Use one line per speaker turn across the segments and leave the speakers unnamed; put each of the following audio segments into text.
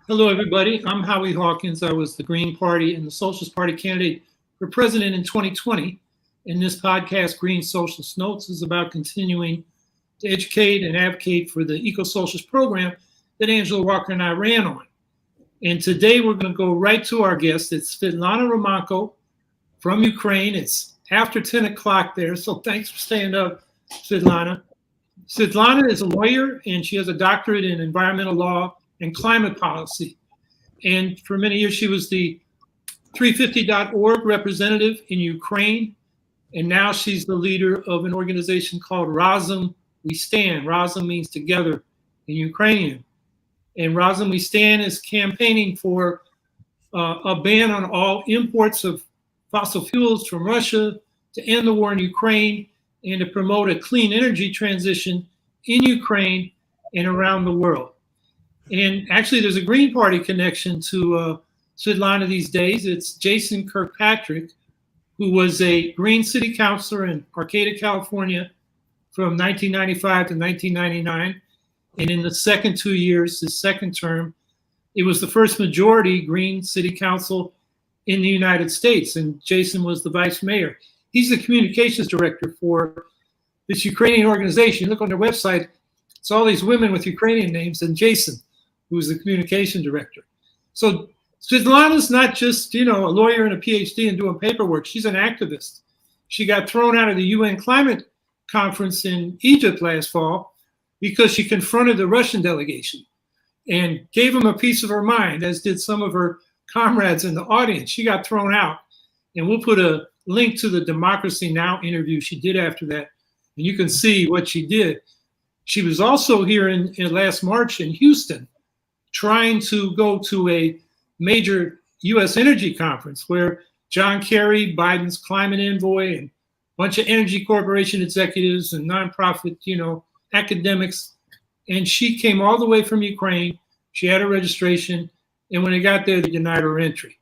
Hello, everybody. I'm Howie Hawkins. I was the Green Party and the Socialist Party candidate for president in 2020. And this podcast, Green Socialist Notes, is about continuing to educate and advocate for the eco-socialist program that Angela Walker and I ran on. And today we're going to go right to our guest. It's Svitlana Romanko from Ukraine. It's after 10 o'clock there, so thanks for staying up, Svitlana. Svitlana is a lawyer, and she has a doctorate in environmental law and climate policy. And for many years, she was the 350.org representative in Ukraine. And now she's the leader of an organization called Razom We Stand. Razom means together in Ukrainian. And Razom We Stand is campaigning for a ban on all imports of fossil fuels from Russia, to end the war in Ukraine, and to promote a clean energy transition in Ukraine and around the world. And actually, there's a Green Party connection to Svitlana these days. It's Jason Kirkpatrick, who was a Green City Councilor in Arcata, California from 1995 to 1999. And in the second 2 years, his second term, it was the first majority Green City Council in the United States. And Jason was the vice mayor. He's the communications director for this Ukrainian organization. Look on their website, it's all these women with Ukrainian names, and Jason, who's the communication director. So Svitlana's not just, a lawyer and a PhD and doing paperwork. She's an activist. She got thrown out of the UN climate conference in Egypt last fall because she confronted the Russian delegation and gave them a piece of her mind, as did some of her comrades in the audience. She got thrown out. And we'll put a link to the Democracy Now! Interview she did after that, and you can see what she did. She was also here in last March in Houston, trying to go to a major U.S. energy conference where John Kerry, Biden's climate envoy, and a bunch of energy corporation executives and nonprofit, academics. And she came all the way from Ukraine. She had a registration. And when they got there, they denied her entry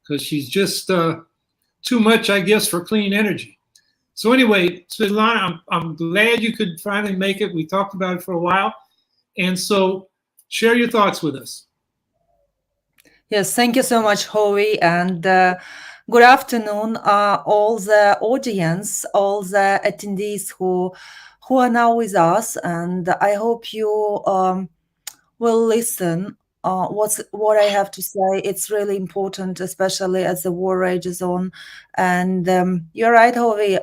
because she's just too much, I guess, for clean energy. So anyway, Svitlana, I'm glad you could finally make it. We talked about it for a while. And so share your thoughts with us.
Yes, thank you so much, Howie, and good afternoon, all the audience, all the attendees who are now with us, and I hope you will listen. What I have to say, it's really important, especially as the war rages on. And you're right, Howie.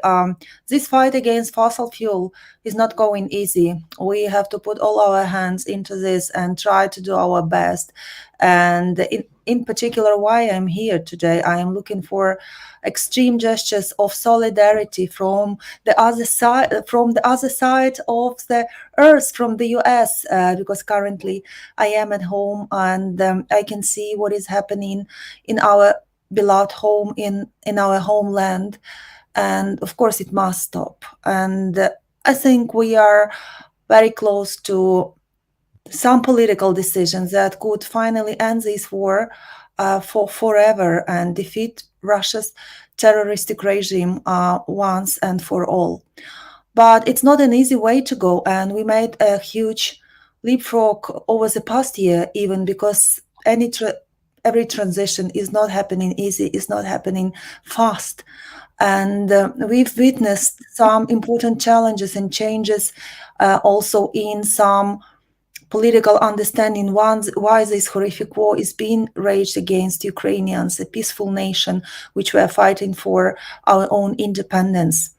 This fight against fossil fuel is not going easy. We have to put all our hands into this and try to do our best. And in particular, why I'm here today, I am looking for extreme gestures of solidarity from the other side of the earth, from the US, because currently I am at home and I can see what is happening in our beloved home, in our homeland, and of course it must stop. And I think we are very close to some political decisions that could finally end this war for forever and defeat Russia's terroristic regime once and for all. But it's not an easy way to go, and we made a huge leapfrog over the past year, even because every transition is not happening easy, is not happening fast. And we've witnessed some important challenges and changes also in some political understanding why this horrific war is being waged against Ukrainians, a peaceful nation which we are fighting for our own independence.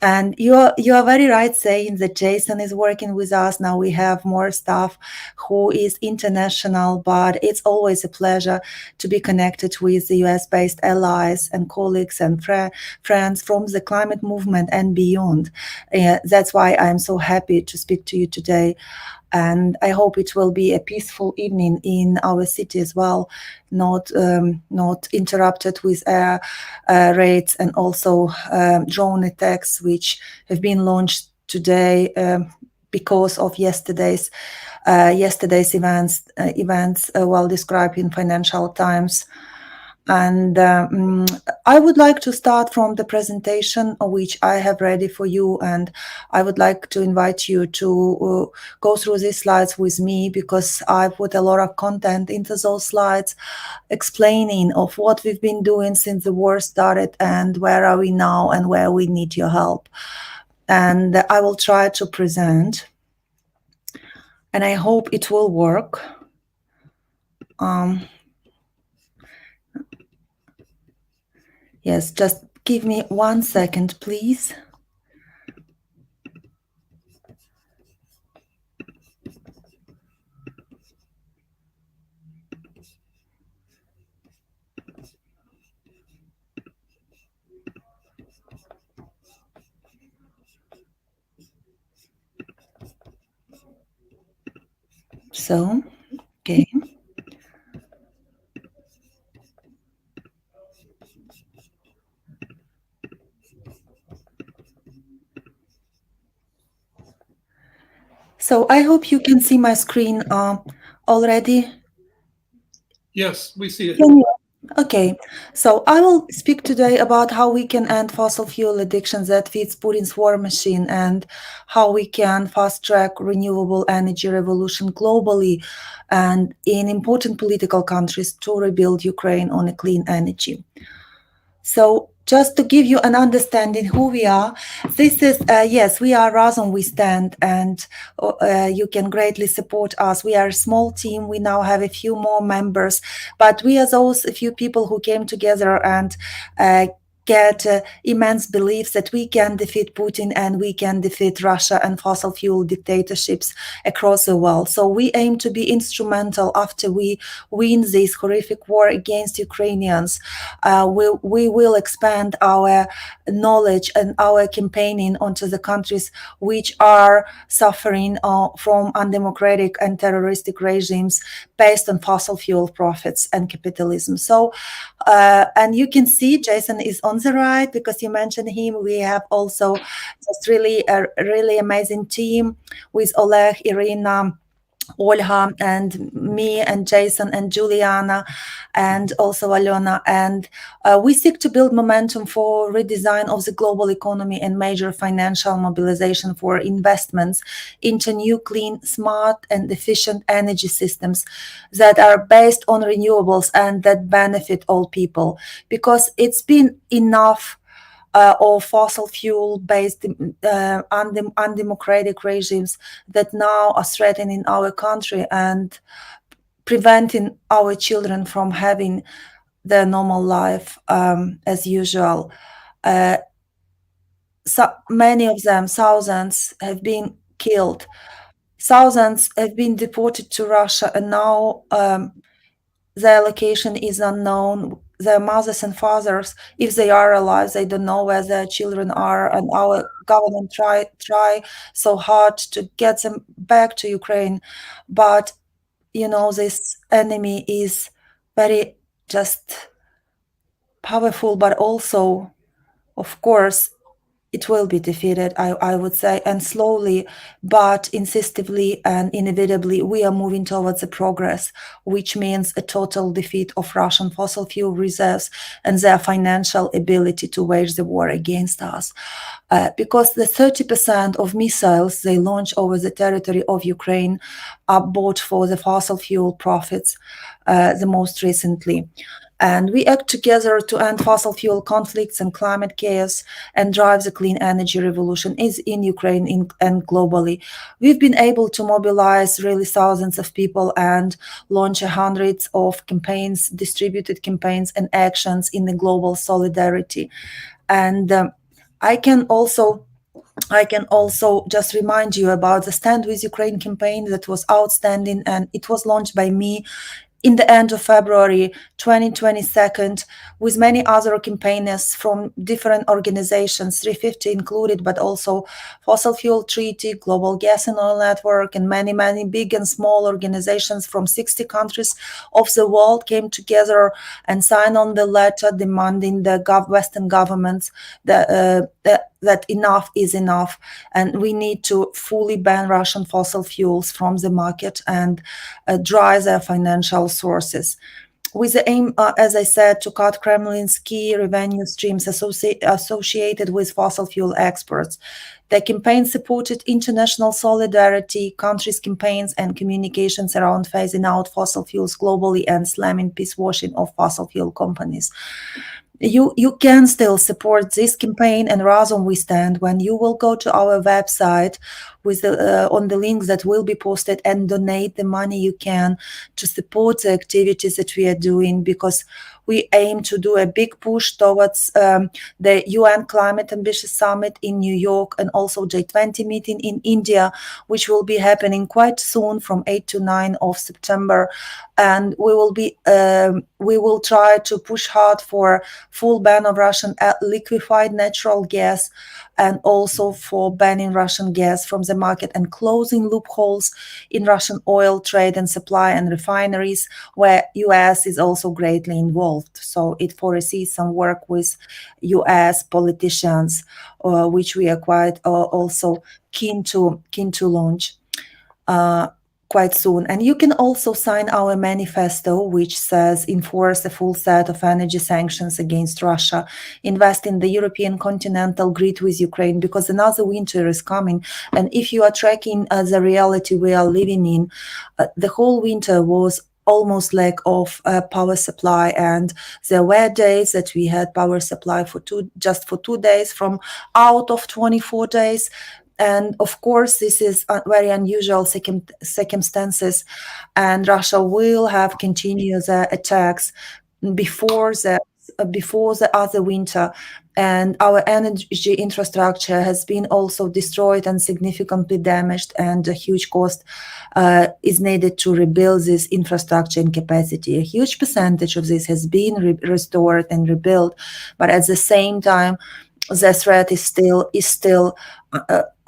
And you are very right saying that Jason is working with us. Now we have more staff who is international, but it's always a pleasure to be connected with the US-based allies and colleagues and friends from the climate movement and beyond. That's why I'm so happy to speak to you today. And I hope it will be a peaceful evening in our city as well, not interrupted with air raids and also drone attacks, which have been launched today because of yesterday's events, well described in Financial Times. And I would like to start from the presentation which I have ready for you, and I would like to invite you to go through these slides with me, because I put a lot of content into those slides explaining of what we've been doing since the war started and where are we now and where we need your help. And I will try to present, and I hope it will work. Yes, just give me 1 second, please. So, okay. So I hope you can see my screen already.
Yes, we see it.
Can you? Okay, so I will speak today about how we can end fossil fuel addiction that feeds Putin's war machine, and how we can fast track renewable energy revolution globally and in important political countries to rebuild Ukraine on a clean energy. So just to give you an understanding who we are, this is, yes, we are Razom We Stand, and you can greatly support us. We are a small team. We now have a few more members, but we are those a few people who came together and get immense beliefs that we can defeat Putin and we can defeat Russia and fossil fuel dictatorships across the world. So we aim to be instrumental after we win this horrific war against Ukrainians. We will expand our knowledge and our campaigning onto the countries which are suffering from undemocratic and terroristic regimes based on fossil fuel profits and capitalism. So, and you can see Jason is on the right because you mentioned him. We have also just really a really amazing team with Oleg, Irina, Olga, and me, and Jason, and Juliana, and also Alona. And we seek to build momentum for redesign of the global economy and major financial mobilization for investments into new, clean, smart, and efficient energy systems that are based on renewables and that benefit all people. Because it's been enough or fossil fuel based undemocratic regimes that now are threatening our country and preventing our children from having their normal life as usual. So many of them, thousands, have been killed. Thousands have been deported to Russia, and now their location is unknown. Their mothers and fathers, if they are alive, they don't know where their children are, and our government try so hard to get them back to Ukraine. But this enemy is very just powerful, but also, of course, it will be defeated, I would say, and slowly but insistively and inevitably we are moving towards a progress, which means a total defeat of Russian fossil fuel reserves and their financial ability to wage the war against us. Because the 30% of missiles they launch over the territory of Ukraine are bought for the fossil fuel profits the most recently. And we act together to end fossil fuel conflicts and climate chaos and drive the clean energy revolution is in Ukraine and globally. We've been able to mobilize really thousands of people and launch hundreds of campaigns, distributed campaigns and actions in the global solidarity. And I can also just remind you about the Stand with Ukraine campaign that was outstanding, and it was launched by me in the end of February 2022, with many other campaigners from different organizations, 350 included, but also Fossil Fuel Treaty, Global Gas and Oil Network, and many, many big and small organizations from 60 countries of the world came together and signed on the letter demanding the Western governments that enough is enough, and we need to fully ban Russian fossil fuels from the market and dry their financial sources. with the aim, as I said, to cut Kremlin's key revenue streams associated with fossil fuel exports. The campaign supported international solidarity, countries' campaigns and communications around phasing out fossil fuels globally and slamming peace washing of fossil fuel companies. You can still support this campaign and Razom We Stand when you will go to our website with on the links that will be posted and donate the money you can to support the activities that we are doing, because we aim to do a big push towards the UN Climate Ambitious Summit in New York and also J20 meeting in India, which will be happening quite soon from 8 to 9 of September. And we will try to push hard for full ban of Russian liquefied natural gas, and also for banning Russian gas from the market and closing loopholes in Russian oil trade and supply and refineries, where US is also greatly involved. So it foresees some work with US politicians, which we are quite also keen to launch quite soon. And you can also sign our manifesto, which says enforce a full set of energy sanctions against Russia, invest in the European continental grid with Ukraine, because another winter is coming. And if you are tracking the reality we are living in, the whole winter was almost lack of power supply, and there were days that we had power supply for just 2 days from out of 24 days. And of course, this is very unusual circumstances, and Russia will have continuous attacks before the other winter. And our energy infrastructure has been also destroyed and significantly damaged, and a huge cost is needed to rebuild this infrastructure and capacity. A huge percentage of this has been restored and rebuilt, but at the same time, the threat is still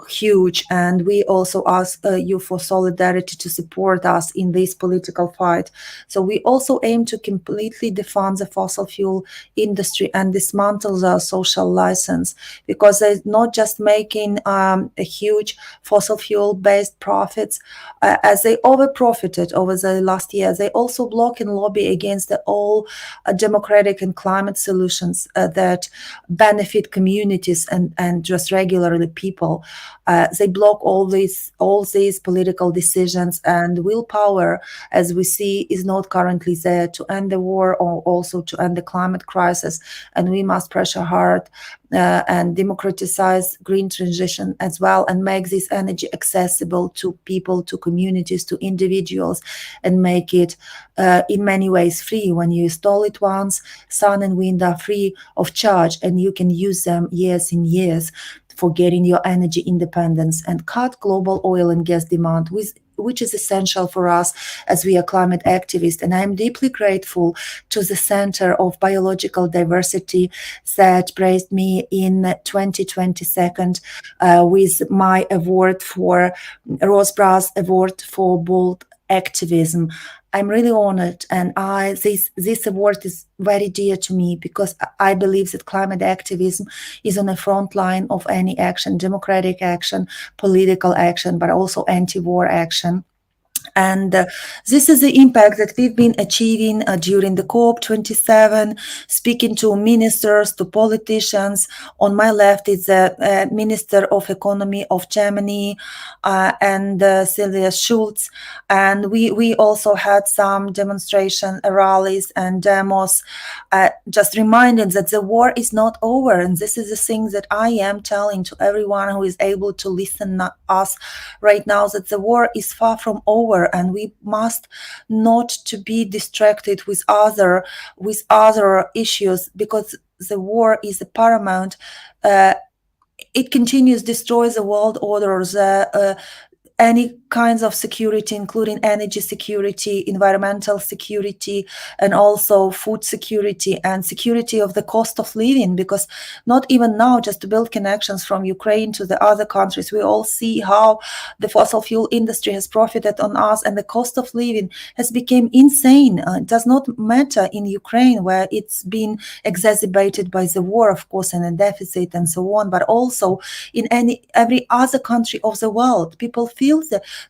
huge, and we also ask you for solidarity to support us in this political fight. So we also aim to completely defund the fossil fuel industry and dismantle the social license, because they're not just making a huge fossil fuel based profits, as they over profited over the last year. They also block and lobby against the all democratic and climate solutions that benefit communities and just regularly people. They block all these political decisions, and willpower, as we see, is not currently there to end the war or also to end the climate crisis. And we must pressure hard and democratize green transition as well, and make this energy accessible to people, to communities, to individuals, and make it in many ways free. When you install it once, sun and wind are free of charge, and you can use them years and years for getting your energy independence and cut global oil and gas demand, which is essential for us as we are climate activists. And I'm deeply grateful to the Center of Biological Diversity that praised me in 2022 with my award for Rosbras Award for Bold Activism. I'm really honored, and this award is very dear to me, because I believe that climate activism is on the front line of any action, democratic action, political action, but also anti-war action. And this is the impact that we've been achieving during the COP27, speaking to ministers, to politicians. On my left is the Minister of Economy of Germany, and Sylvia Schulz. And we also had some demonstration rallies and demos, just reminding that the war is not over. And this is the thing that I am telling to everyone who is able to listen to us right now, that the war is far from over, and we must not to be distracted with other issues, because the war is paramount. It continues destroys the world order, any kinds of security, including energy security, environmental security, and also food security and security of the cost of living. Because not even now, just to build connections from Ukraine to the other countries, we all see how the fossil fuel industry has profited on us, and the cost of living has become insane. It does not matter in Ukraine, where it's been exacerbated by the war, of course, and a deficit and so on, but also in every other country of the world. People feel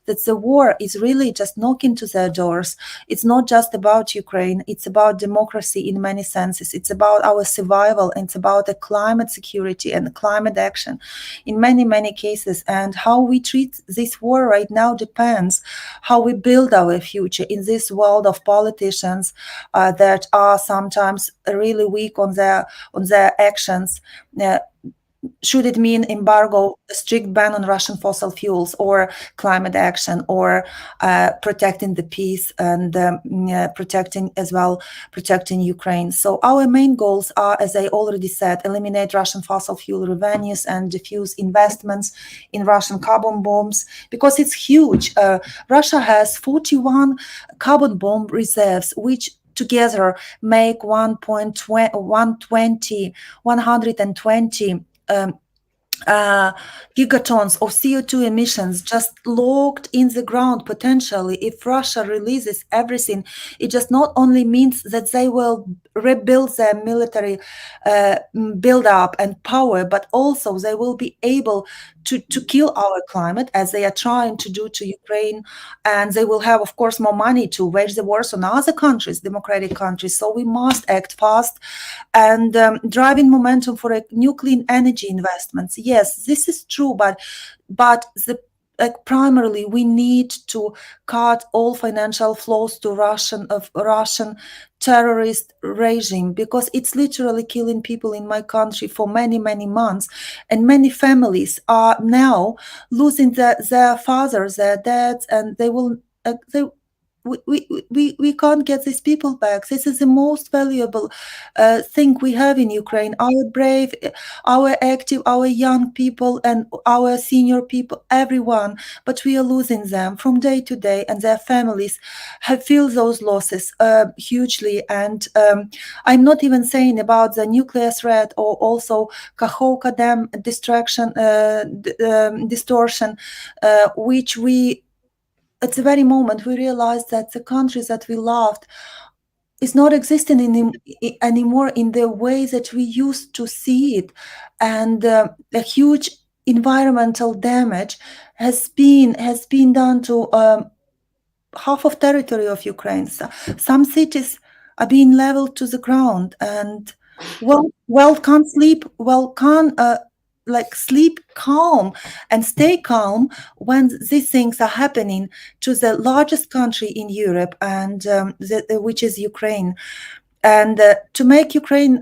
that the war is really just knocking to their doors. It's not just about Ukraine, it's about democracy in many senses. It's about our survival, and it's about the climate security and climate action in many, many cases. And how we treat this war right now depends how we build our future in this world of politicians that are sometimes really weak on their actions. Uh, should it mean embargo, a strict ban on Russian fossil fuels, or climate action, or protecting the peace and protecting as well, protecting Ukraine? So our main goals are, as I already said, eliminate Russian fossil fuel revenues and diffuse investments in Russian carbon bombs, because it's huge. Russia has 41 carbon bomb reserves, which together make 120 gigatons of CO2 emissions just locked in the ground potentially. If Russia releases everything, it just not only means that they will rebuild their military build up and power, but also they will be able to kill our climate, as they are trying to do to Ukraine. And they will have, of course, more money to wage the wars on other countries, democratic countries. So we must act fast and driving momentum for a new clean energy investments. Yes, this is true, but the primarily we need to cut all financial flows to Russian terrorist regime, because it's literally killing people in my country for many, many months, and many families are now losing their fathers, their dads, and they will we can't get these people back. This is the most valuable thing we have in Ukraine. Our brave, our active, our young people, and our senior people, everyone. But we are losing them from day to day, and their families have feel those losses hugely. And I'm not even saying about the nuclear threat, or also Kakhovka Dam distraction, distortion, which we at the very moment we realized that the countries that we loved is not existing anymore in the way that we used to see it, and a huge environmental damage has been done to half of territory of Ukraine. So some cities are being leveled to the ground, and can't sleep. Can't sleep calm and stay calm when these things are happening to the largest country in Europe, and which is Ukraine. And to make Ukraine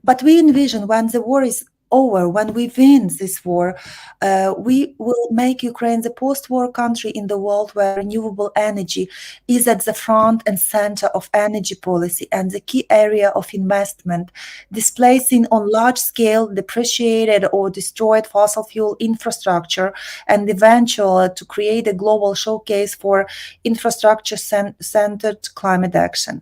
but we envision when the war is over, when we win this war, we will make Ukraine the post-war country in the world where renewable energy is at the front and center of energy policy and the key area of investment, displacing on large scale depreciated or destroyed fossil fuel infrastructure, and eventually to create a global showcase for infrastructure-centered climate action.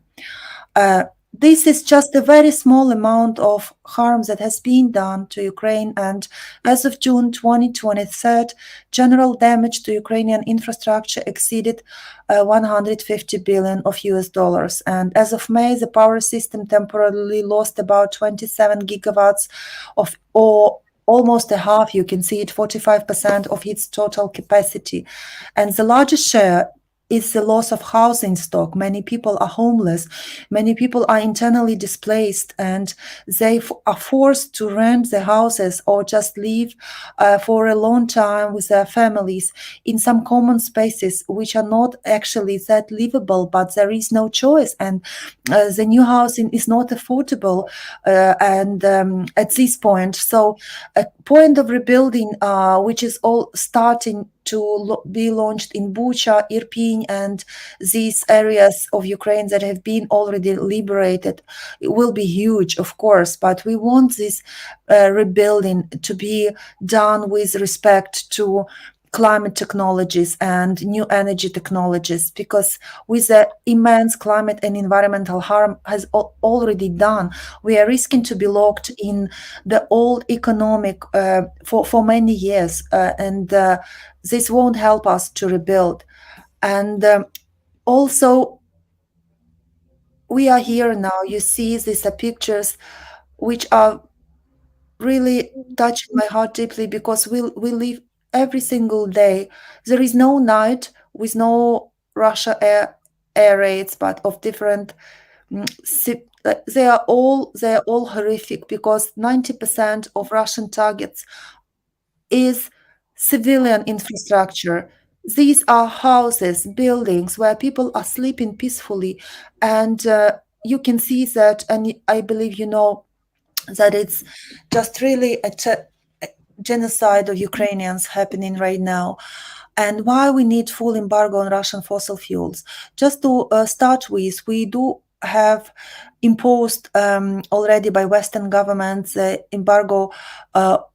This is just a very small amount of harm that has been done to Ukraine, and as of June 2023, general damage to Ukrainian infrastructure exceeded 150 billion of US dollars. And as of May, the power system temporarily lost about 27 gigawatts or almost a half, you can see it, 45% of its total capacity. And the largest share is the loss of housing stock. Many people are homeless. Many people are internally displaced, and they are forced to rent their houses or just live for a long time with their families in some common spaces which are not actually that livable, but there is no choice. And the new housing is not affordable and at this point. So a point of rebuilding, which is all starting to be launched in Bucha, Irpin, and these areas of Ukraine that have been already liberated. It will be huge, of course, but we want this rebuilding to be done with respect to climate technologies and new energy technologies, because with the immense climate and environmental harm has already done, we are risking to be locked in the old economic for many years, and this won't help us to rebuild. And also, we are here now. You see these are pictures which are really touching my heart deeply, because we live every single day. There is no night with no Russia air raids, but of different. They are all horrific because 90% of Russian targets is civilian infrastructure. These are houses, buildings where people are sleeping peacefully, and you can see that. And I believe you know that it's just really a genocide of Ukrainians happening right now. And why we need full embargo on Russian fossil fuels. Just to start with, we do have imposed already by Western governments embargo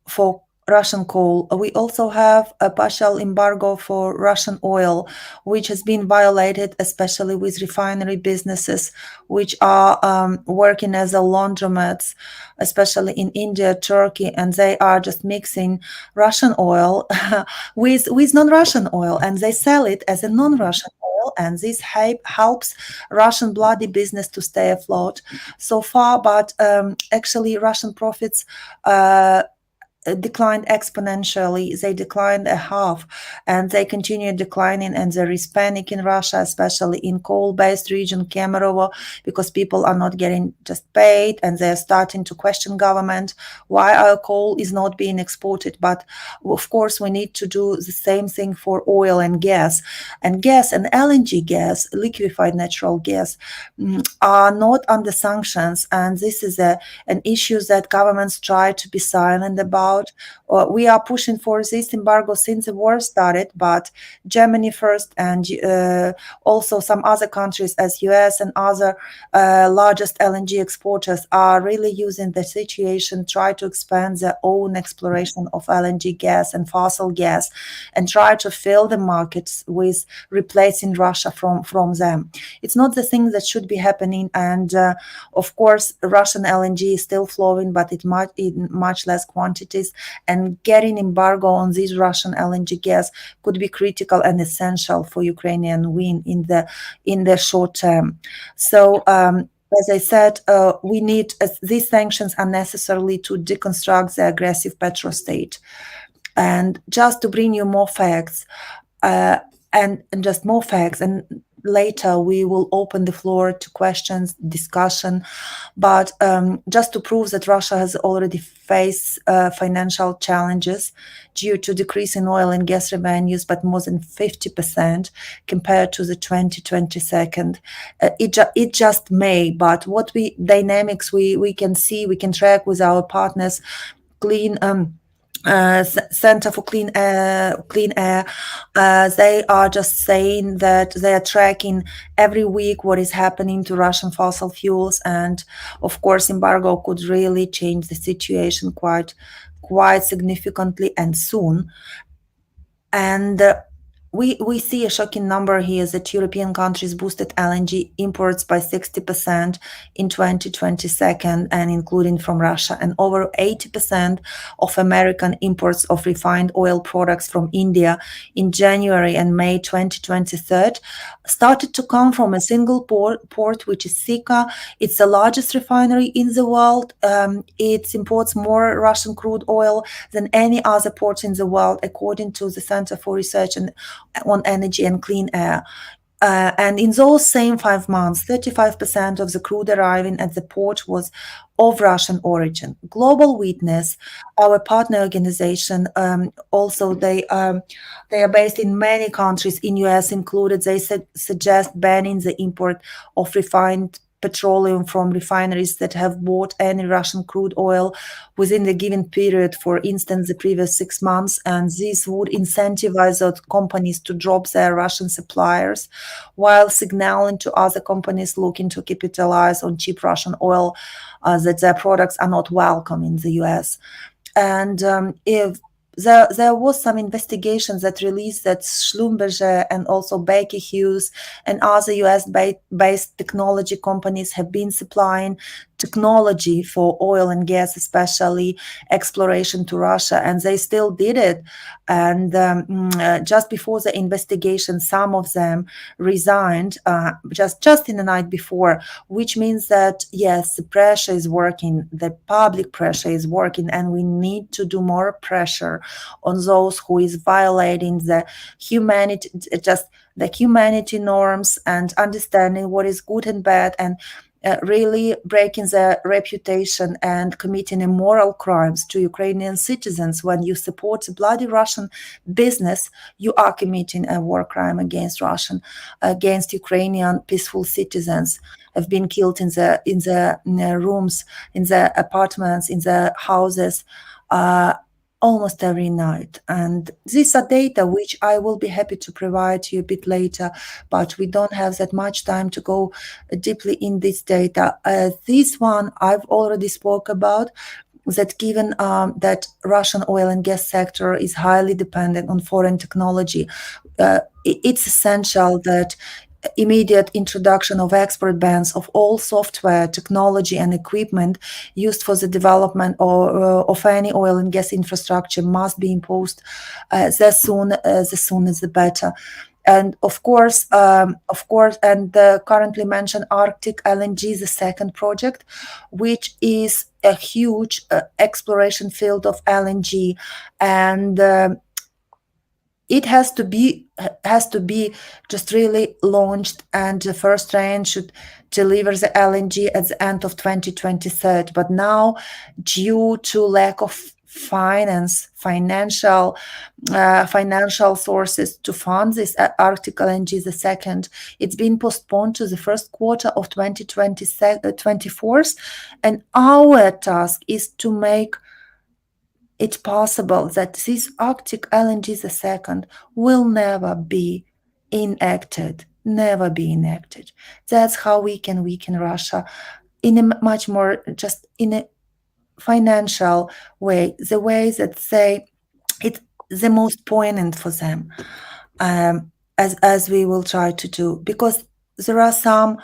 for Russian coal. We also have a partial embargo for Russian oil, which has been violated, especially with refinery businesses, which are working as a laundromats, especially in India, Turkey, and they are just mixing Russian oil with non-Russian oil, and they sell it as a non-Russian oil, and this helps Russian bloody business to stay afloat so far. But actually, Russian profits declined exponentially. They declined a half, and they continue declining. And there is panic in Russia, especially in coal-based region Kemerovo, because people are not getting just paid, and they're starting to question government why our coal is not being exported. But of course, we need to do the same thing for oil and gas. And gas and LNG gas, liquefied natural gas, are not under sanctions, and this is an issue that governments try to be silent about. We are pushing for this embargo since the war started, but Germany first, and also some other countries as US and other largest LNG exporters are really using the situation, try to expand their own exploration of LNG gas and fossil gas, and try to fill the markets with replacing Russia from them. It's not the thing that should be happening, and of course, Russian LNG is still flowing, but in much less quantities. And getting embargo on this Russian LNG gas could be critical and essential for Ukrainian win in the short term. So. As I said, we need these sanctions are necessary to deconstruct the aggressive petrostate. And just to bring you more facts, and just more facts, and later we will open the floor to questions, discussion. But just to prove that Russia has already faced financial challenges due to decrease in oil and gas revenues, but more than 50% compared to the 2022. It just may, but what dynamics we can see, we can track with our partners, clean. Center for Clean Air, they are just saying that they are tracking every week what is happening to Russian fossil fuels, and of course, embargo could really change the situation quite significantly and soon. And we see a shocking number here that European countries boosted LNG imports by 60% in 2022, and including from Russia, and over 80% of American imports of refined oil products from India in January and May 2023 started to come from a single port, which is Sika. It's the largest refinery in the world. It imports more Russian crude oil than any other port in the world, according to the Center for Research on Energy and Clean Air. And in those same 5 months, 35% of the crude arriving at the port was of Russian origin. Global Witness, our partner organization, also they are based in many countries, in US included. They suggest banning the import of refined petroleum from refineries that have bought any Russian crude oil within the given period, for instance, the previous 6 months, and this would incentivize those companies to drop their Russian suppliers, while signaling to other companies looking to capitalize on cheap Russian oil that their products are not welcome in the US. And if there was some investigations that released that Schlumberger and also Baker Hughes and other US-based technology companies have been supplying technology for oil and gas, especially exploration to Russia, and they still did it. And just before the investigation, some of them resigned just in the night before, which means that yes, the pressure is working, the public pressure is working, and we need to do more pressure on those who is violating the humanity, just the humanity norms, and understanding what is good and bad, and really breaking their reputation and committing immoral crimes to Ukrainian citizens. When you support a bloody Russian business, you are committing a war crime against Ukrainian peaceful citizens. Have been killed in the rooms, in the apartments, in the houses. Almost every night. And these are data which I will be happy to provide you a bit later, but we don't have that much time to go deeply in this data. This one I've already spoke about, that given that Russian oil and gas sector is highly dependent on foreign technology, it's essential that immediate introduction of export bans of all software, technology, and equipment used for the development of any oil and gas infrastructure must be imposed as soon as the better. And of course, and the currently mentioned Arctic LNG, the second project, which is a huge exploration field of LNG, and it has to be just really launched, and the first train should deliver the LNG at the end of 2023. But now, due to lack of financial sources to fund this Arctic LNG the second, it's been postponed to the first quarter of 2024, and our task is to make it's possible that this Arctic LNG the second will never be enacted. Never be enacted. That's how we can weaken Russia in a much more just in a financial way, the way that say it's the most poignant for them, as we will try to do, because there are some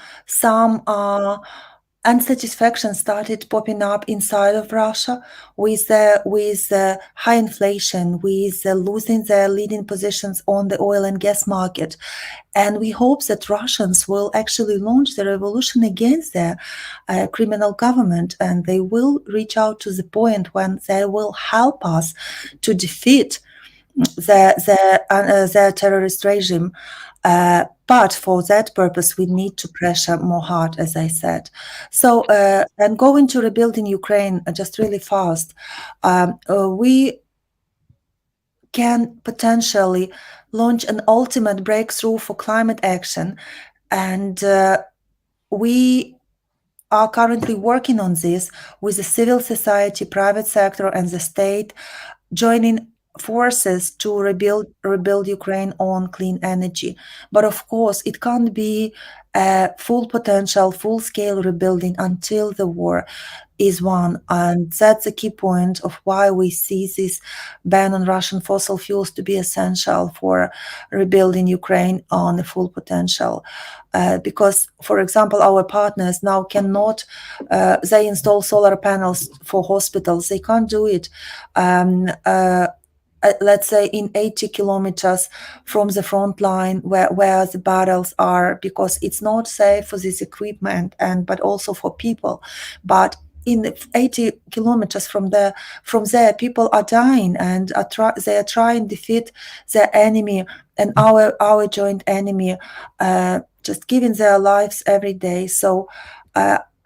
unsatisfaction started popping up inside of Russia with high inflation, with losing their leading positions on the oil and gas market. And we hope that Russians will actually launch the revolution against their criminal government, and they will reach out to the point when they will help us to defeat the terrorist regime. But for that purpose, we need to pressure more hard, as I said. So, and going to rebuilding Ukraine just really fast, we can potentially launch an ultimate breakthrough for climate action, and we are currently working on this with the civil society, private sector, and the state joining forces to rebuild Ukraine on clean energy. But of course, it can't be a full potential, full-scale rebuilding until the war is won. And that's a key point of why we see this ban on Russian fossil fuels to be essential for rebuilding Ukraine on the full potential. Because, for example, our partners now cannot, they install solar panels for hospitals. They can't do it. Let's say in 80 kilometers from the front line where the battles are, because it's not safe for this equipment but also for people. But in 80 kilometers from there, people are dying, and they are trying to defeat their enemy and our joint enemy, just giving their lives every day. So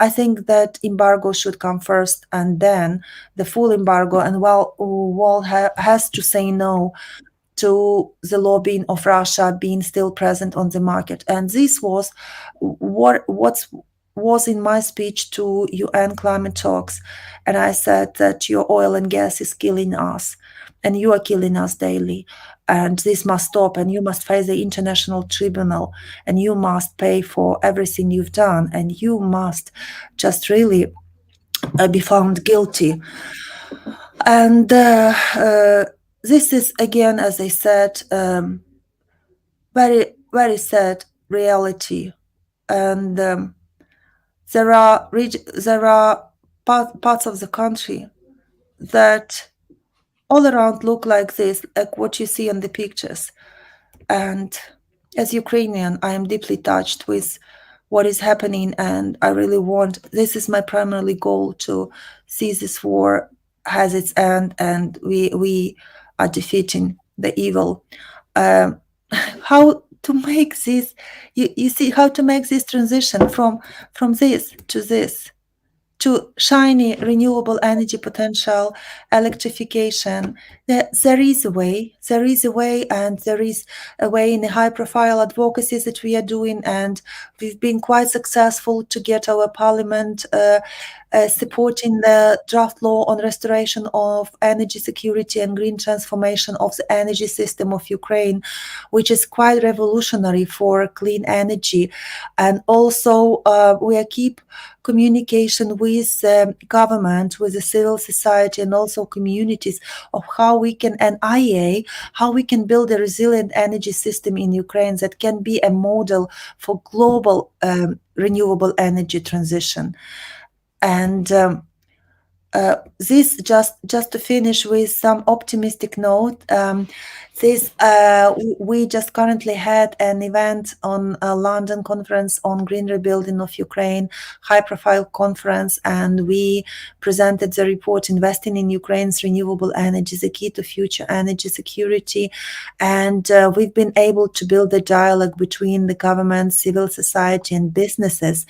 I think that embargo should come first, and then the full embargo, and world has to say no to the lobbying of Russia being still present on the market. And this was what was in my speech to UN climate talks. And I said that your oil and gas is killing us, and you are killing us daily. And this must stop, and you must face the international tribunal, and you must pay for everything you've done, and you must just really be found guilty. And this is, again, as I said, very, very sad reality. And there are parts of the country that all around look like this, like what you see on the pictures. And as Ukrainian, I am deeply touched with what is happening, and I really want, this is my primary goal, to see this war has its end and we are defeating the evil. Um, how to make this, you see, how to make this transition from this to shiny renewable energy potential, electrification. There is a way. There is a way, and there is a way in the high-profile advocacies that we are doing, and we've been quite successful to get our parliament supporting the draft law on restoration of energy security and green transformation of the energy system of Ukraine, which is quite revolutionary for clean energy. And also, we are keep communication with government, with the civil society, and also communities of how we can, and IEA, how we can build a resilient energy system in Ukraine that can be a model for global renewable energy transition. And this just to finish with some optimistic note. We just currently had an event on a London conference on green rebuilding of Ukraine, high-profile conference, and we presented the report "Investing in Ukraine's Renewable Energy: The Key to Future Energy Security," and we've been able to build a dialogue between the government, civil society, and businesses.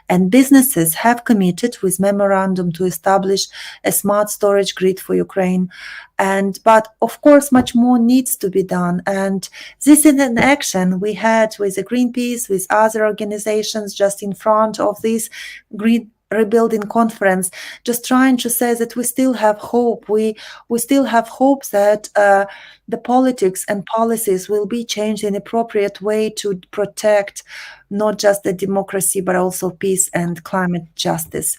And businesses have committed with memorandum to establish a smart storage grid for Ukraine. But of course, much more needs to be done. And this is an action we had with the Greenpeace, with other organizations just in front of this green rebuilding conference, just trying to say that we still have hope. We still have hope that the politics and policies will be changed in appropriate way to protect not just the democracy, but also peace and climate justice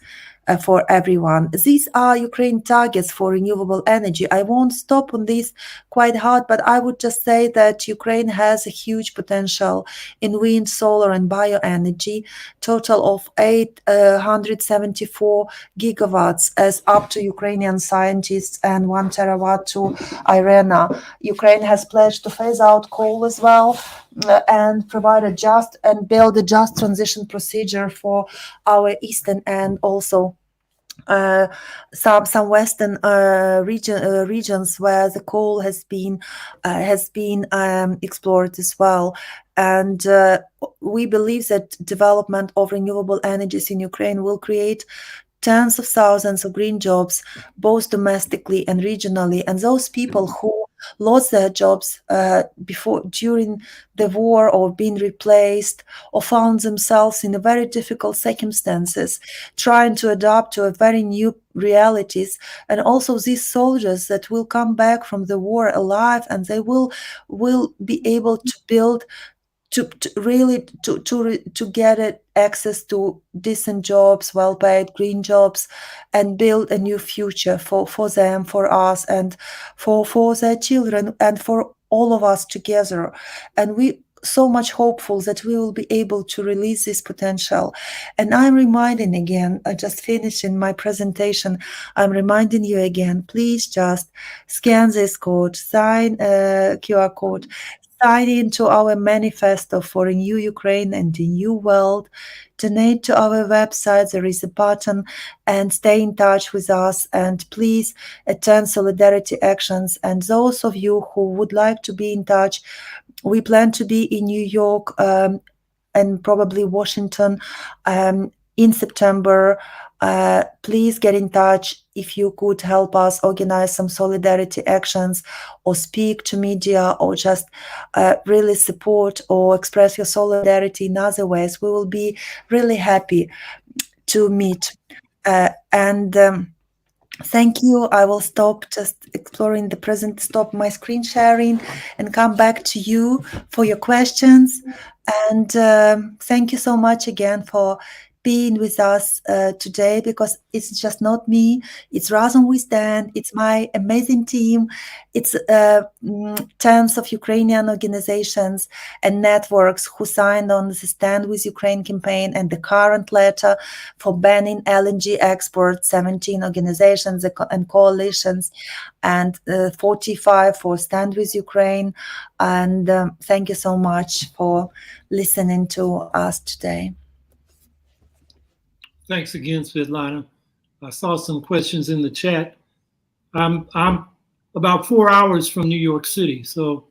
for everyone. These are Ukraine targets for renewable energy. I won't stop on this quite hard, but I would just say that Ukraine has a huge potential in wind, solar, and bioenergy, total of 874 gigawatts as up to Ukrainian scientists, and 1 terawatt to IRENA. Ukraine has pledged to phase out coal as well, and provide a just and build a just transition procedure for our eastern and also some western regions where the coal has been explored as well. And we believe that development of renewable energies in Ukraine will create tens of thousands of green jobs, both domestically and regionally. And those people who lost their jobs during the war, or been replaced, or found themselves in very difficult circumstances, trying to adapt to a very new realities, and also these soldiers that will come back from the war alive, and they will be able to build to get access to decent jobs, well-paid green jobs, and build a new future for them, for us, and for their children, and for all of us together. And we so much hopeful that we will be able to release this potential. And I'm reminding again, I just finishing my presentation, I'm reminding you again, please just scan this code, sign QR code, sign into our manifesto for a new Ukraine and a new world. Donate to our website, there is a button, and stay in touch with us. And please attend solidarity actions. And those of you who would like to be in touch, we plan to be in New York and probably Washington in September. Please get in touch if you could help us organize some solidarity actions, or speak to media, or just really support or express your solidarity in other ways. We will be really happy to meet. Thank you. I will stop just exploring the present, stop my screen sharing, and come back to you for your questions. And thank you so much again for being with us today, because it's just not me. It's Razom We Stand. It's my amazing team. It's tens of Ukrainian organizations and networks who signed on the Stand with Ukraine campaign and the current letter for banning LNG exports, 17 organizations and coalitions, and 45 for Stand with Ukraine. And thank you so much for listening to us today.
Thanks again, Svitlana. I saw some questions in the chat. I'm about 4 hours from New York City, so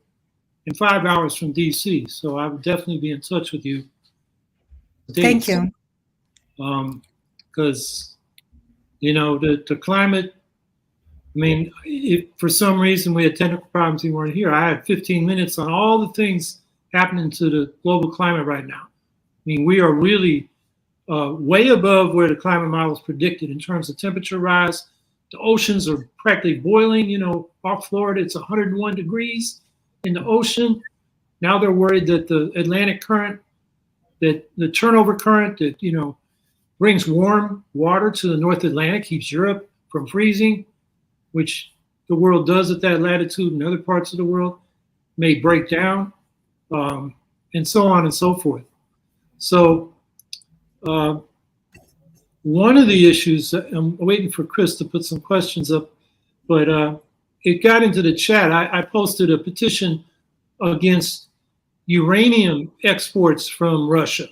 and 5 hours from DC. So I would definitely be in touch with you.
Thank you.
Because the climate. I mean, if for some reason we had technical problems, you weren't here. I had 15 minutes on all the things happening to the global climate right now. I mean, we are really way above where the climate models predicted in terms of temperature rise. The oceans are practically boiling. Off Florida, it's 101 degrees in the ocean. Now they're worried that the Atlantic current, that the turnover current that, brings warm water to the North Atlantic, keeps Europe from freezing, which the world does at that latitude and other parts of the world, may break down, and so on and so forth. So one of the issues, I'm waiting for Chris to put some questions up, but it got into the chat. I posted a petition against uranium exports from Russia,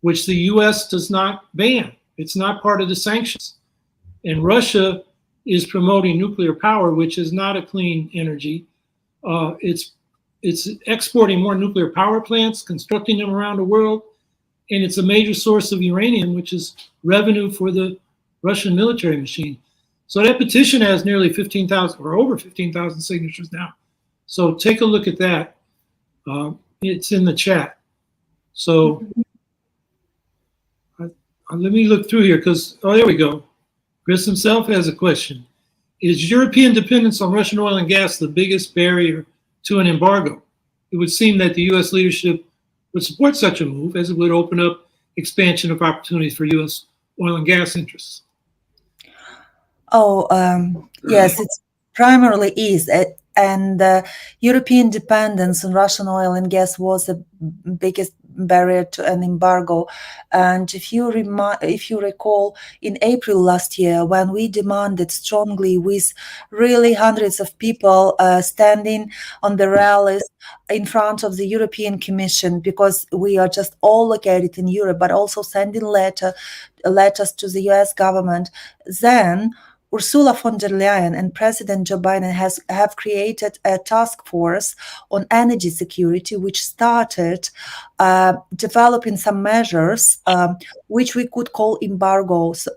which the US does not ban. It's not part of the sanctions. And Russia is promoting nuclear power, which is not a clean energy. It's exporting more nuclear power plants, constructing them around the world, and it's a major source of uranium, which is revenue for the Russian military machine. So that petition has nearly 15,000 or over 15,000 signatures now. So take a look at that. It's in the chat. So let me look through here because, there we go. Chris himself has a question. Is European dependence on Russian oil and gas the biggest barrier to an embargo? It would seem that the U.S. leadership would support such a move, as it would open up expansion of opportunities for U.S. oil and gas interests.
Yes, it primarily is. And European dependence on Russian oil and gas was the biggest barrier to an embargo. And if you recall, in April last year, when we demanded strongly, with really hundreds of people standing on the rallies in front of the European Commission, because we are just all located in Europe, but also sending letters to the US government, then Ursula von der Leyen and President Joe Biden have created a task force on energy security, which started developing some measures which we could call embargoes,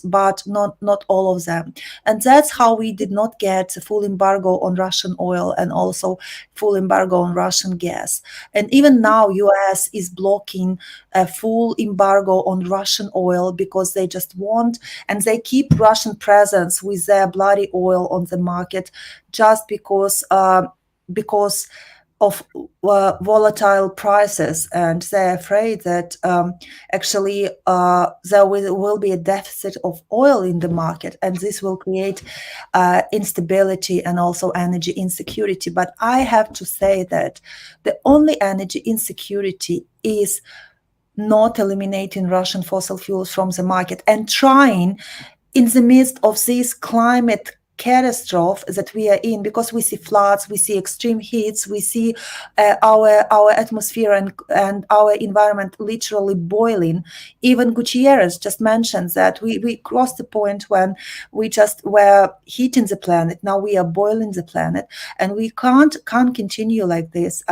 but not all of them. And that's how we did not get a full embargo on Russian oil and also full embargo on Russian gas. And even now, US is blocking a full embargo on Russian oil because they just want, and they keep Russian presence with their bloody oil on the market just because of volatile prices, and they're afraid that actually there will be a deficit of oil in the market, and this will create instability and also energy insecurity. But I have to say that the only energy insecurity is not eliminating Russian fossil fuels from the market and trying, in the midst of this climate catastrophe that we are in, because we see floods, we see extreme heats, we see our atmosphere and our environment literally boiling. Even Gutierrez just mentioned that we crossed the point when we just were heating the planet. Now we are boiling the planet, and we can't continue like this.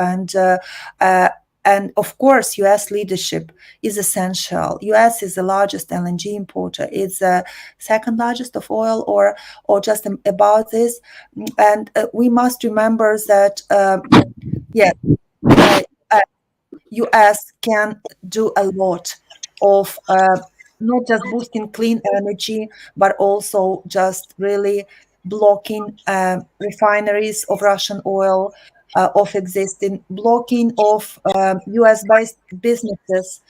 And of course, U.S. leadership is essential. U.S. is the largest LNG importer. It's the second largest of oil, or just about this. And we must remember that, U.S. can do a lot of not just boosting clean energy, but also just really blocking refineries of Russian oil, of existing, blocking of US-based businesses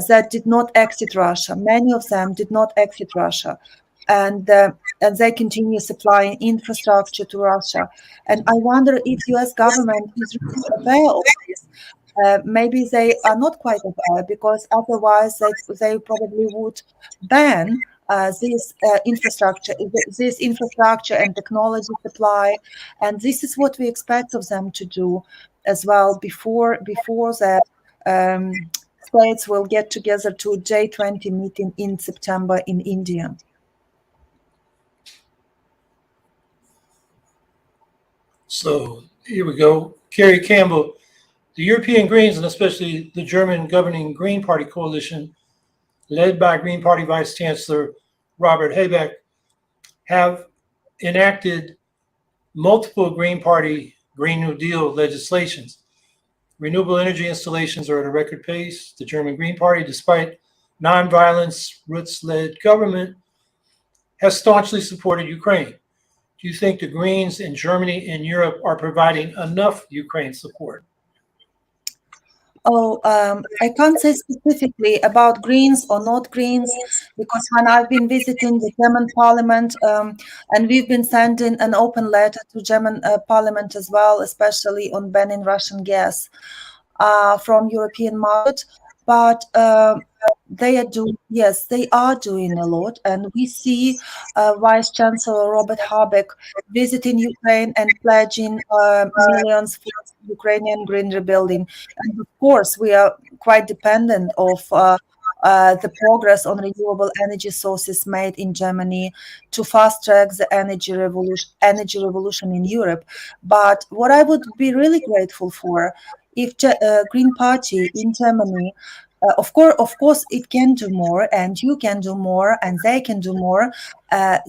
that did not exit Russia. Many of them did not exit Russia, and they continue supplying infrastructure to Russia. And I wonder if U.S. government is really aware of this. Maybe they are not quite aware, because otherwise they probably would ban this infrastructure and technology supply. And this is what we expect of them to do as well before the states will get together to J20 meeting in September in India.
So here we go. Carrie Campbell, the European Greens, and especially the German governing Green Party coalition, led by Green Party Vice Chancellor Robert Habeck, have enacted multiple Green Party Green New Deal legislations. Renewable energy installations are at a record pace. The German Green Party, despite nonviolence, roots-led government, has staunchly supported Ukraine. Do you think the Greens in Germany and Europe are providing enough Ukraine support?
I can't say specifically about Greens or not Greens, because when I've been visiting the German Parliament, and we've been sending an open letter to German Parliament as well, especially on banning Russian gas from European market, but they are doing a lot, and we see Vice Chancellor Robert Habeck visiting Ukraine and pledging millions for Ukrainian green rebuilding. And of course, we are quite dependent of the progress on renewable energy sources made in Germany to fast track the energy revolution in Europe. But what I would be really grateful for, if Green Party in Germany, of course, it can do more, and you can do more, and they can do more.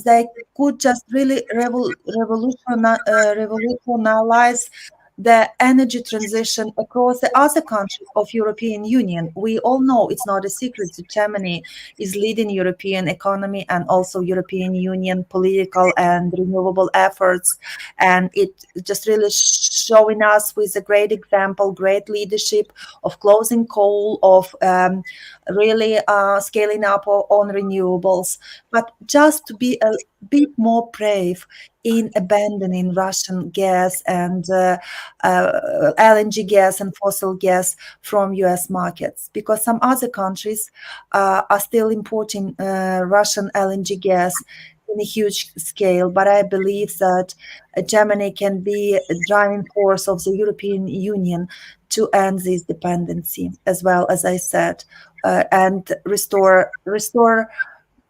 They could just really revolutionize the energy transition across the other countries of European Union. We all know, it's not a secret, that Germany is leading European economy and also European Union political and renewable efforts. And it just really showing us with a great example, great leadership of closing coal, of really scaling up on renewables. But just to be a bit more brave in abandoning Russian gas and LNG gas and fossil gas from US markets, because some other countries are still importing Russian LNG gas in a huge scale. But I believe that Germany can be a driving force of the European Union to end this dependency, as well, as I said, and restore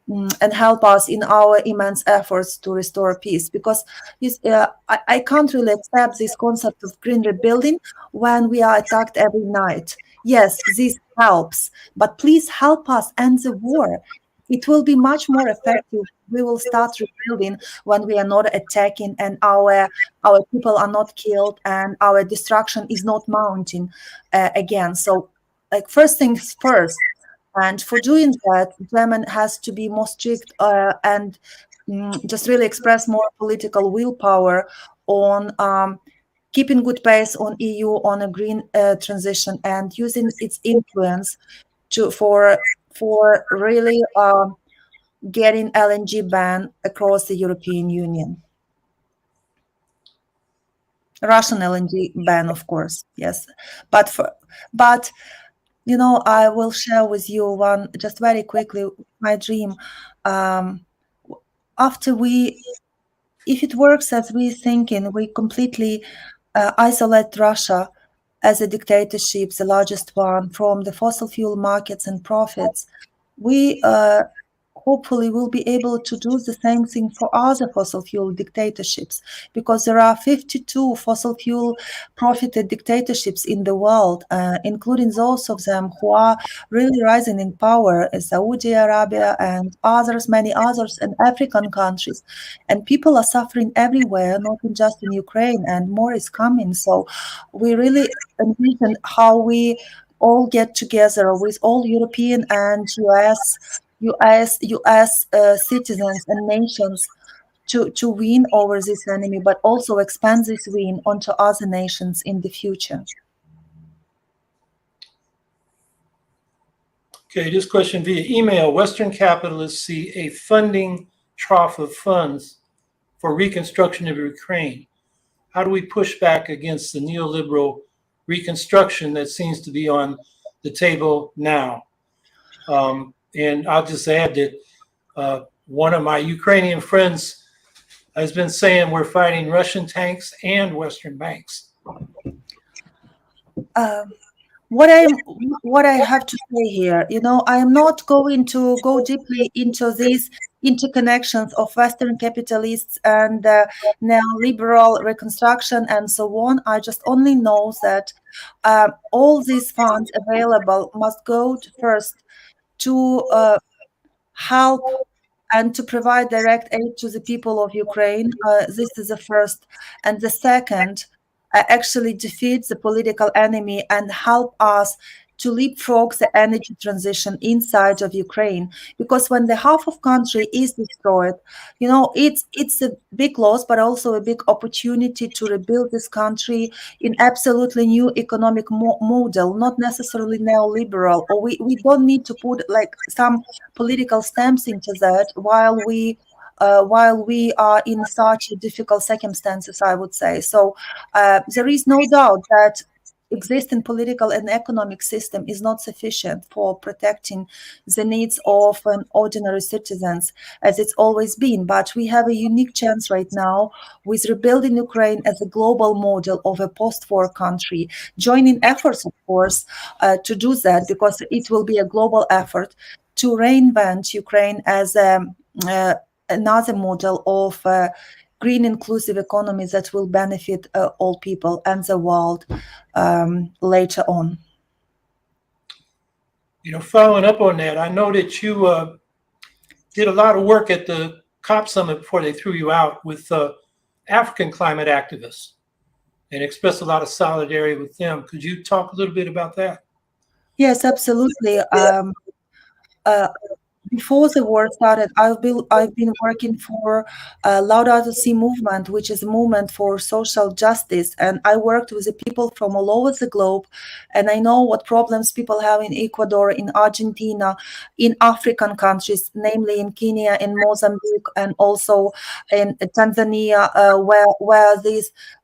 and help us in our immense efforts to restore peace. Because I can't really accept this concept of green rebuilding when we are attacked every night. Yes, this helps, but please help us end the war. It will be much more effective. We will start rebuilding when we are not attacking, and our people are not killed, and our destruction is not mounting again. So, like, first things first. And for doing that, German has to be more strict and just really express more political willpower on keeping good pace on EU on a green transition, and using its influence for really getting LNG ban across the European Union. Russian LNG ban, of course, yes, but I will share with you one, just very quickly, my dream. If it works as we're thinking, we completely isolate Russia as a dictatorship, the largest one, from the fossil fuel markets and profits. We hopefully will be able to do the same thing for other fossil fuel dictatorships, because there are 52 fossil fuel profited dictatorships in the world, including those of them who are really rising in power, Saudi Arabia and others, many others, and African countries. And people are suffering everywhere, not just in Ukraine, and more is coming. So we really envision how we all get together with all European and US citizens and nations to win over this enemy, but also expand this win onto other nations in the future.
Okay, this question via email. Western capitalists see a funding trough of funds for reconstruction of Ukraine. How do we push back against the neoliberal reconstruction that seems to be on the table now? And I'll just add that one of my Ukrainian friends has been saying we're fighting Russian tanks and Western banks.
What I have to say here, I am not going to go deeply into these interconnections of Western capitalists and neoliberal reconstruction and so on. I just only know that all these funds available must go first to help and to provide direct aid to the people of Ukraine. This is the first. And the second, actually defeat the political enemy and help us to leapfrog the energy transition inside of Ukraine. Because when the half of country is destroyed, it's a big loss, but also a big opportunity to rebuild this country in absolutely new economic model, not necessarily neoliberal. Or we don't need to put like some political stamps into that while we are in such difficult circumstances, I would say. So there is no doubt that existing political and economic system is not sufficient for protecting the needs of ordinary citizens, as it's always been. But we have a unique chance right now with rebuilding Ukraine as a global model of a post-war country, joining efforts, of course, to do that, because it will be a global effort to reinvent Ukraine as another model of green inclusive economy that will benefit all people and the world later on.
Following up on that, I know that you did a lot of work at the COP summit before they threw you out with African climate activists and expressed a lot of solidarity with them. Could you talk a little bit about that?
Yes, absolutely. Before the war started, I've been working for Laudato Si movement, which is a movement for social justice, and I worked with the people from all over the globe, and I know what problems people have in Ecuador, in Argentina, in African countries, namely in Kenya, in Mozambique, and also in Tanzania,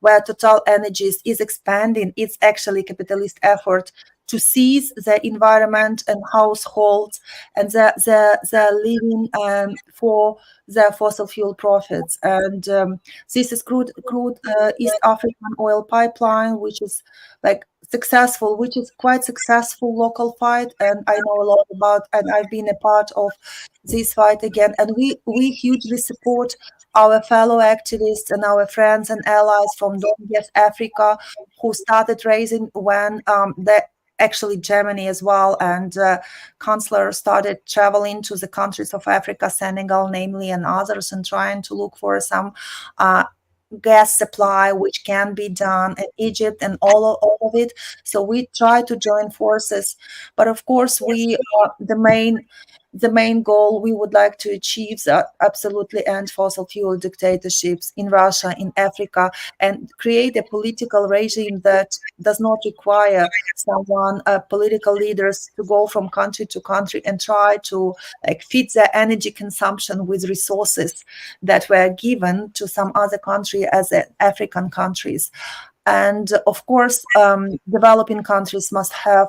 where Total Energies is expanding its actually capitalist effort to seize the environment and households and the living for their fossil fuel profits. And this is crude East African oil pipeline, which is quite successful local fight. And I know a lot about, and I've been a part of this fight again. And we hugely support our fellow activists and our friends and allies from Donbass, Africa, who started raising when actually Germany as well, and Chancellor started traveling to the countries of Africa, Senegal, namely, and others, and trying to look for some gas supply, which can be done in Egypt and all of it. So we try to join forces, but of course, the main goal we would like to achieve is absolutely end fossil fuel dictatorships in Russia, in Africa, and create a political regime that does not require political leaders to go from country to country and try to feed their energy consumption with resources that were given to some other country as African countries. And of course, developing countries must have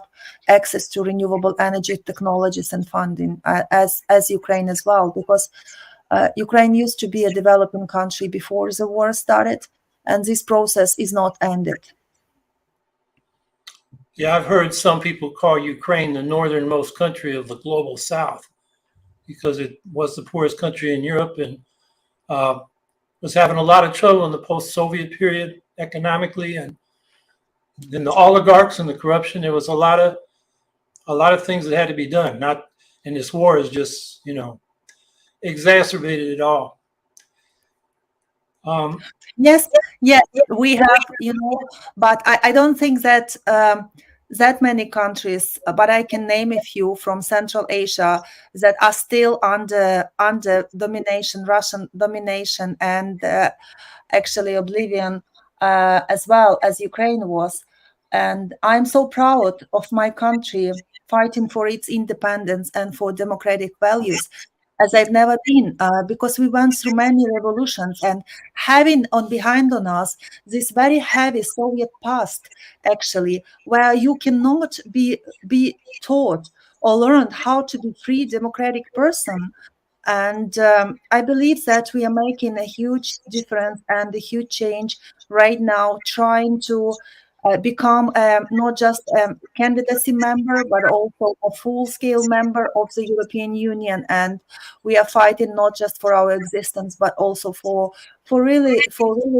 access to renewable energy technologies and funding, as Ukraine as well, because Ukraine used to be a developing country before the war started, and this process is not ended.
Yeah, I've heard some people call Ukraine the northernmost country of the global south because it was the poorest country in Europe and was having a lot of trouble in the post-Soviet period economically, and then the oligarchs and the corruption. There was a lot of things that had to be done. And this war has just exacerbated it all.
Yes, we have, but I don't think that that many countries, but I can name a few from Central Asia that are still under domination, Russian domination, and actually oblivion, as well as Ukraine was. And I'm so proud of my country fighting for its independence and for democratic values as I've never been, because we went through many revolutions and having on behind on us this very heavy Soviet past, actually, where you cannot be taught or learned how to be free democratic person. And I believe that we are making a huge difference and a huge change right now, trying to become not just a candidacy member, but also a full-scale member of the European Union. And we are fighting not just for our existence, but also for really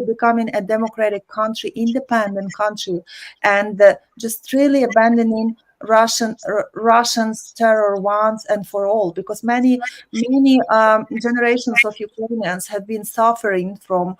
becoming a democratic country, independent country, and just really abandoning Russians terror once and for all, because many generations of Ukrainians have been suffering from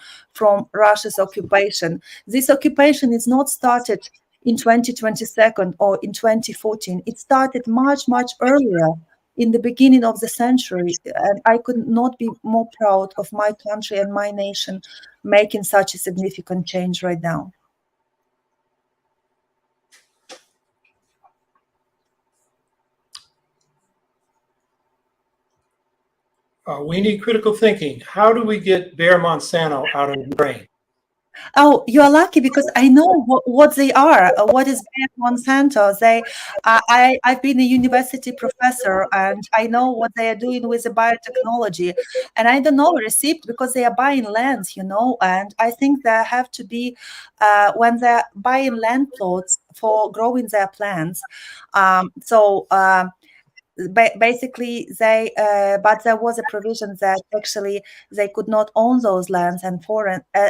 Russia's occupation. This occupation is not started in 2022 or in 2014. It started much earlier, in the beginning of the century, and I could not be more proud of my country and my nation making such a significant change right now.
We need critical thinking. How do we get Bayer Monsanto out of Ukraine?
Oh, you are lucky because I know what they are. What is Bayer Monsanto? I've been a university professor, and I know what they are doing with the biotechnology. And I don't know the receipt because they are buying lands, And I think there have to be when they're buying land plots for growing their plants. Basically but there was a provision that actually they could not own those lands and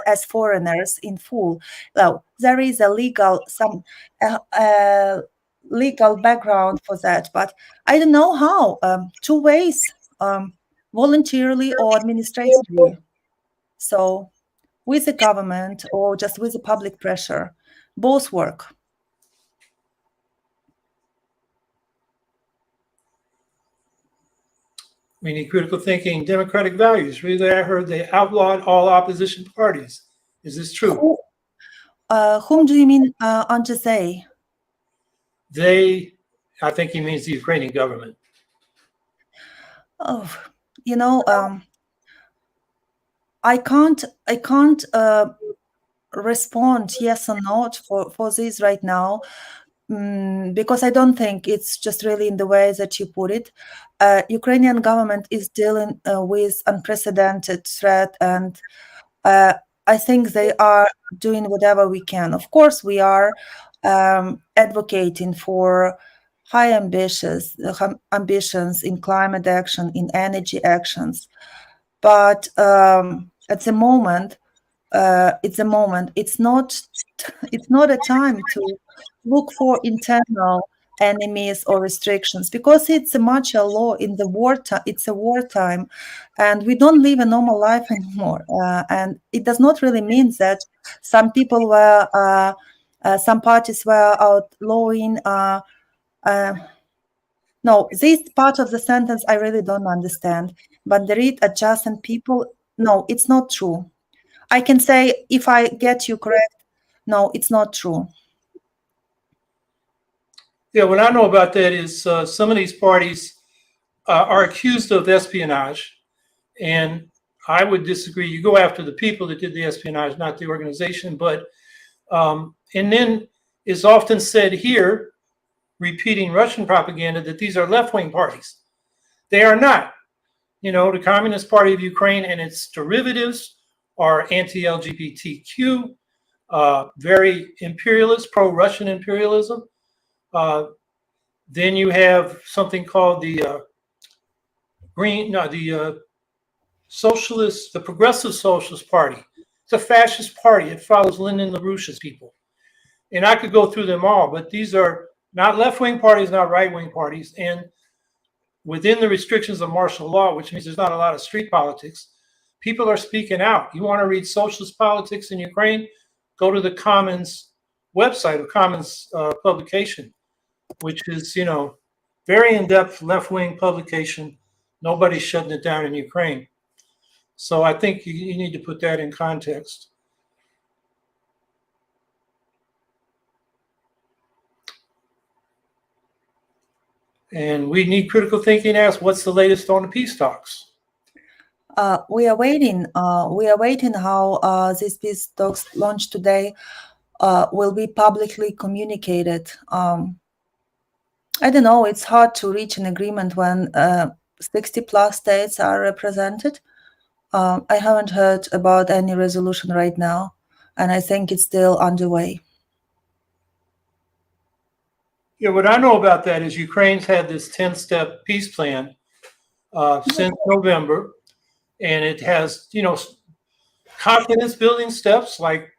as foreigners in full. Well, there is a legal background for that, but I don't know how. Two ways, voluntarily or administratively. So with the government or just with the public pressure, both work.
We need critical thinking, democratic values. Really, I heard they outlawed all opposition parties. Is this true?
Whom do you mean, Anja say?
They, I think he means the Ukrainian government.
Oh, I can't respond yes or not for this right now, because I don't think it's just really in the way that you put it. Ukrainian government is dealing with unprecedented threat, and I think they are doing whatever we can. Of course, we are advocating for high ambitions in climate action, in energy actions, but at the moment, it's not a time to look for internal enemies or restrictions, because it's a martial law in the wartime. It's a wartime, and we don't live a normal life anymore. And it does not really mean that some parties were outlawing. No, this part of the sentence I really don't understand. But the read adjacent people. No, it's not true. I can say, if I get you correct, no, it's not true.
Yeah, what I know about that is some of these parties are accused of espionage, and I would disagree. You go after the people that did the espionage, not the organization. But and then it's often said here, repeating Russian propaganda, that these are left-wing parties. They are not. The Communist Party of Ukraine and its derivatives are anti-LGBTQ, very imperialist, pro-Russian imperialism. Then you have something called the Progressive Socialist Party. It's a fascist party. It follows Lyndon LaRouche's people. And I could go through them all, but these are not left-wing parties, not right-wing parties. And within the restrictions of martial law, which means there's not a lot of street politics, people are speaking out. You want to read socialist politics in Ukraine? Go to the Commons website, or Commons publication, which is, very in-depth left-wing publication. Nobody's shutting it down in Ukraine. So I think you need to put that in context. And we need critical thinking asks, what's the latest on the peace talks?
We are waiting. We are waiting how these peace talks launched today will be publicly communicated. I don't know. It's hard to reach an agreement when 60 plus states are represented. I haven't heard about any resolution right now, and I think it's still underway.
Yeah, what I know about that is Ukraine's had this 10-step peace plan since November, and it has, confidence building steps like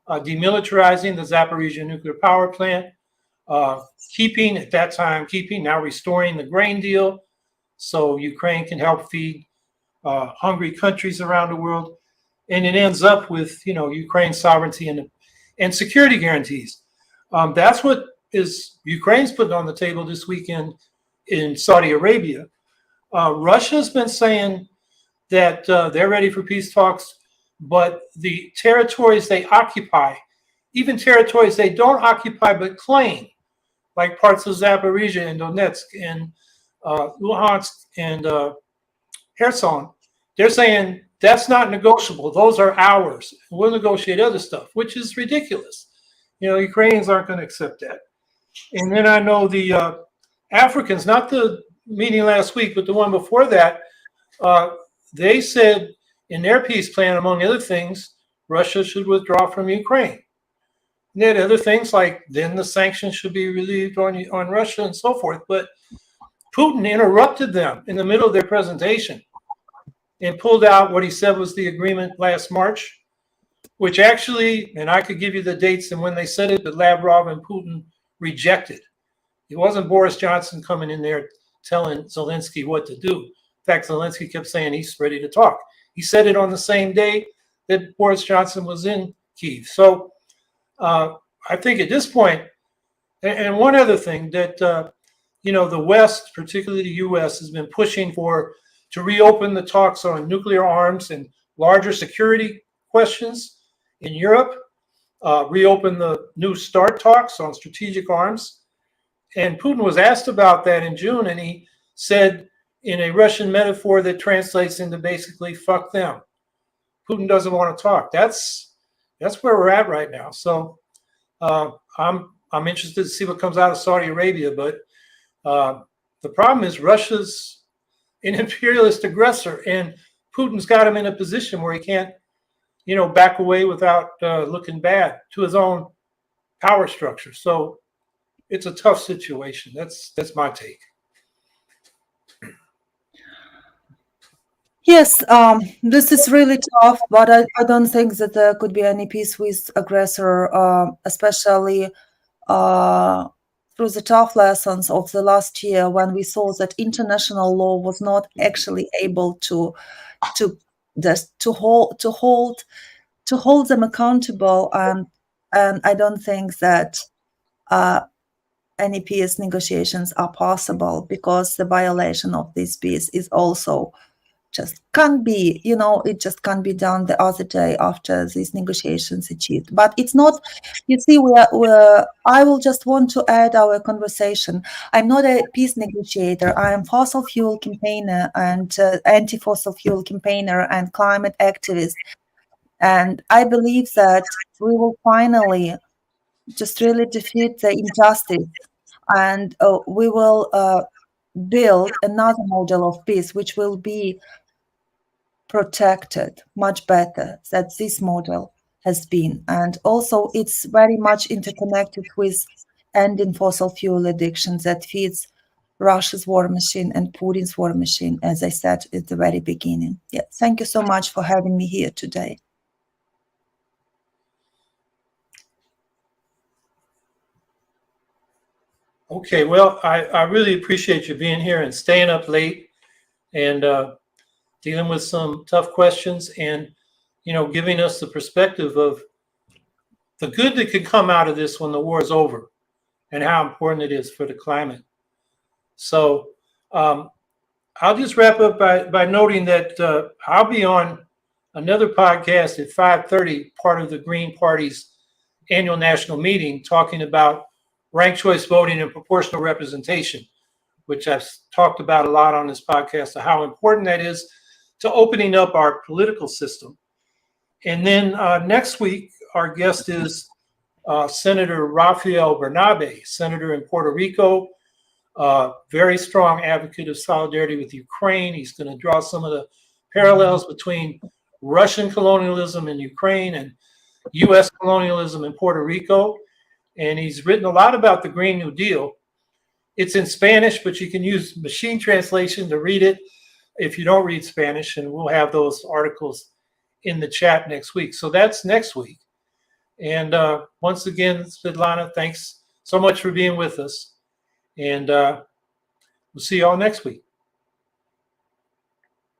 demilitarizing the Zaporizhia nuclear power plant, now restoring the grain deal so Ukraine can help feed hungry countries around the world. And it ends up with, Ukraine's sovereignty and security guarantees. That's what is Ukraine's putting on the table this weekend in Saudi Arabia. Russia's been saying that they're ready for peace talks, but the territories they occupy, even territories they don't occupy but claim, like parts of Zaporizhia and Donetsk and Luhansk and Kherson, they're saying that's not negotiable. Those are ours. We'll negotiate other stuff, which is ridiculous. Ukrainians aren't going to accept that. And then I know the Africans, not the meeting last week, but the one before that, they said in their peace plan, among other things, Russia should withdraw from Ukraine. And they had other things like then the sanctions should be relieved on Russia and so forth. But Putin interrupted them in the middle of their presentation and pulled out what he said was the agreement last March, which actually, and I could give you the dates and when they said it, but Lavrov and Putin rejected. It wasn't Boris Johnson coming in there telling Zelensky what to do. In fact, Zelensky kept saying he's ready to talk. He said it on the same day that Boris Johnson was in Kyiv. So I think at this point, and one other thing that, the West, particularly the U.S., has been pushing to reopen the talks on nuclear arms and larger security questions in Europe, reopen the New START talks on strategic arms. And Putin was asked about that in June, and he said in a Russian metaphor that translates into basically "fuck them." Putin doesn't want to talk. That's where we're at right now. So I'm interested to see what comes out of Saudi Arabia, but the problem is Russia's an imperialist aggressor, and Putin's got him in a position where he can't, back away without looking bad to his own power structure. So it's a tough situation. That's my take.
Yes, this is really tough, but I don't think that there could be any peace with aggressor, especially through the tough lessons of the last year when we saw that international law was not actually able to hold them accountable, and I don't think that any peace negotiations are possible because the violation of this peace is also just can't be, it just can't be done the other day after these negotiations achieved. But it's not, you see, I will just want to add our conversation. I'm not a peace negotiator. I am fossil fuel campaigner and anti-fossil fuel campaigner and climate activist. And I believe that we will finally just really defeat the injustice, and we will build another model of peace which will be protected much better than this model has been. And also it's very much interconnected with ending fossil fuel addiction that feeds Russia's war machine and Putin's war machine, as I said at the very beginning. Yeah, thank you so much for having me here today.
Okay, well, I really appreciate you being here and staying up late and dealing with some tough questions and, giving us the perspective of the good that could come out of this when the war is over and how important it is for the climate. So I'll just wrap up by noting that I'll be on another podcast at 5:30, part of the Green Party's annual national meeting, talking about ranked choice voting and proportional representation, which I've talked about a lot on this podcast, of how important that is to opening up our political system. And then next week, our guest is Senator Rafael Bernabe, senator in Puerto Rico, very strong advocate of solidarity with Ukraine. He's going to draw some of the parallels between Russian colonialism in Ukraine and U.S. colonialism in Puerto Rico. And he's written a lot about the Green New Deal. It's in Spanish, but you can use machine translation to read it if you don't read Spanish, and we'll have those articles in the chat next week. So that's next week. And once again, Svitlana, thanks so much for being with us. And we'll see you all next week.